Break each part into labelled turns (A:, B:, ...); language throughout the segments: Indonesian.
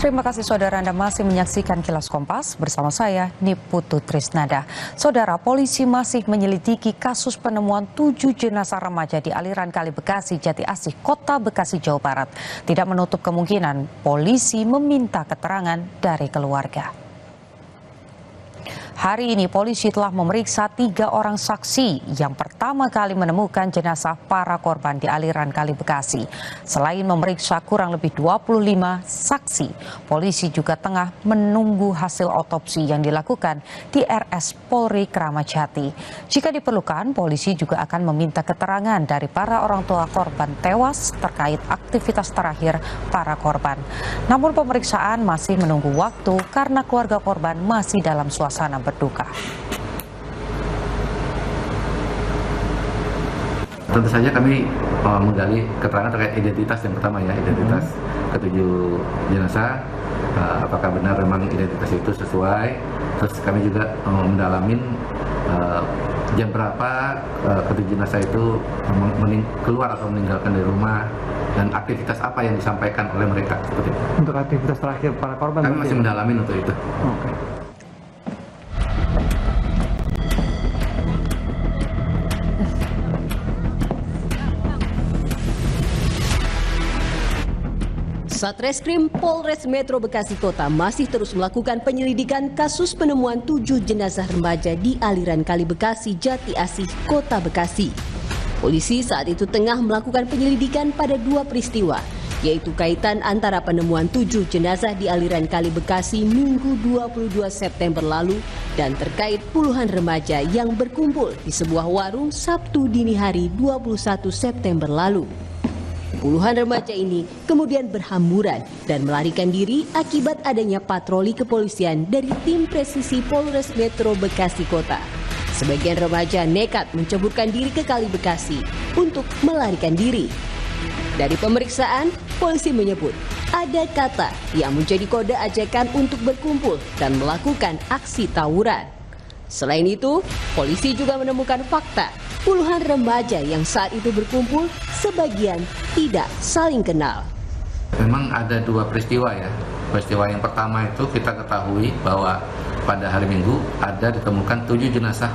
A: Terima kasih saudara, Anda masih menyaksikan Kilas Kompas bersama saya Niputu Trisnada. Saudara, polisi masih menyelidiki kasus penemuan 7 jenazah remaja di aliran Kali Bekasi, Jati Asih, Kota Bekasi, Jawa Barat. Tidak menutup kemungkinan polisi meminta keterangan dari keluarga. Hari ini polisi telah memeriksa 3 orang saksi yang pertama kali menemukan jenazah para korban di aliran Kali Bekasi. Selain memeriksa kurang lebih 25 saksi, polisi juga tengah menunggu hasil otopsi yang dilakukan di RS Polri Kramat Jati. Jika diperlukan, polisi juga akan meminta keterangan dari para orang tua korban tewas terkait aktivitas terakhir para korban. Namun pemeriksaan masih menunggu waktu karena keluarga korban masih dalam suasana berduka.
B: Tentu saja kami menggali keterangan terkait identitas yang pertama ya, identitas ketujuh jenazah. Apakah benar memang identitas itu sesuai? Terus kami juga mendalamin jam berapa ketujuh jenazah itu keluar atau meninggalkan dari rumah, dan aktivitas apa yang disampaikan oleh mereka. Seperti itu.
C: Untuk aktivitas terakhir para korban
B: kami masih mendalamin untuk itu.
C: Oke.
D: Satreskrim Polres Metro Bekasi Kota masih terus melakukan penyelidikan kasus penemuan 7 jenazah remaja di aliran Kali Bekasi, Jati Asih, Kota Bekasi. Polisi saat itu tengah melakukan penyelidikan pada 2 peristiwa, yaitu kaitan antara penemuan 7 jenazah di aliran Kali Bekasi Minggu 22 September lalu dan terkait puluhan remaja yang berkumpul di sebuah warung Sabtu dini hari 21 September lalu. Puluhan remaja ini kemudian berhamburan dan melarikan diri akibat adanya patroli kepolisian dari tim presisi Polres Metro Bekasi Kota. Sebagian remaja nekat menceburkan diri ke Kali Bekasi untuk melarikan diri. Dari pemeriksaan, polisi menyebut ada kata yang menjadi kode ajakan untuk berkumpul dan melakukan aksi tawuran. Selain itu, polisi juga menemukan fakta puluhan remaja yang saat itu berkumpul sebagian tidak saling kenal.
B: Memang ada 2 peristiwa ya. Peristiwa yang pertama itu kita ketahui bahwa pada hari Minggu ada ditemukan 7 jenazah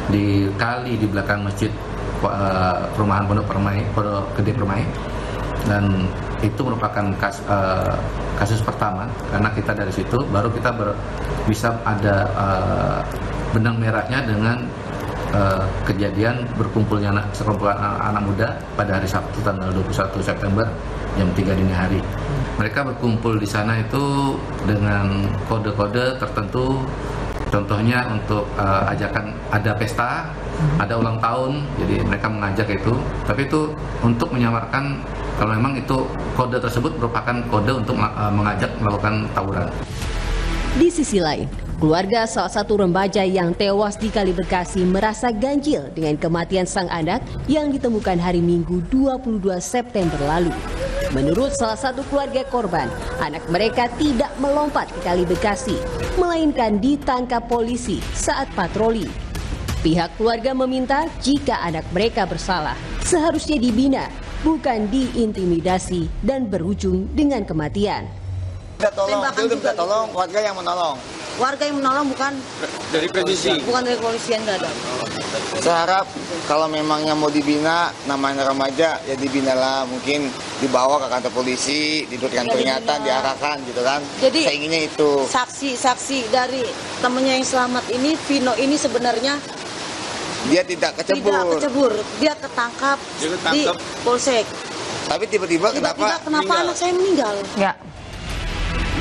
B: di kali di belakang masjid perumahan Pondok Gede Permai, dan itu merupakan kasus pertama karena kita dari situ baru kita bisa ada benang merahnya dengan kejadian berkumpulnya sekelompok anak muda pada hari Sabtu tanggal 21 September jam 3 dini hari. Mereka berkumpul di sana itu dengan kode-kode tertentu. Contohnya untuk ajakan ada pesta, ada ulang tahun, jadi mereka mengajak itu. Tapi itu untuk menyamarkan kalau memang itu kode tersebut merupakan kode untuk mengajak melakukan tawuran.
D: Di sisi lain, keluarga salah satu remaja yang tewas di Kali Bekasi merasa ganjil dengan kematian sang anak yang ditemukan hari Minggu 22 September lalu. Menurut salah satu keluarga korban, anak mereka tidak melompat ke Kali Bekasi, melainkan ditangkap polisi saat patroli. Pihak keluarga meminta jika anak mereka bersalah, seharusnya dibina, bukan diintimidasi dan berujung dengan kematian.
E: Dia minta tolong, warga yang menolong.
F: Warga yang menolong bukan
E: Dari presisi.
F: bukan dari kepolisian, nggak ada.
E: Saya harap kalau memangnya mau dibina, namanya remaja, ya dibinalah. Mungkin dibawa ke kantor polisi, diberikan peringatan, diarahkan gitu kan.
F: Jadi
E: saya inginnya itu.
F: Saksi dari temennya yang selamat ini, Vino ini sebenarnya
E: Dia tidak kecebur.
F: Dia ketangkap di Polsek.
E: Tapi tiba-tiba kenapa
F: anak saya meninggal?
A: Ya.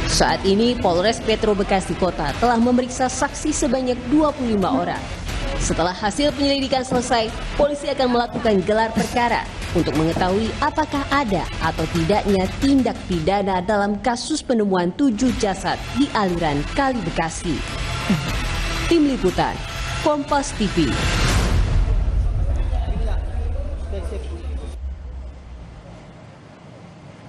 D: Saat ini Polres Metro Bekasi Kota telah memeriksa saksi sebanyak 25 orang. Setelah hasil penyelidikan selesai, polisi akan melakukan gelar perkara untuk mengetahui apakah ada atau tidaknya tindak pidana dalam kasus penemuan 7 jasad di aliran Kali Bekasi. Tim Liputan, Kompas TV.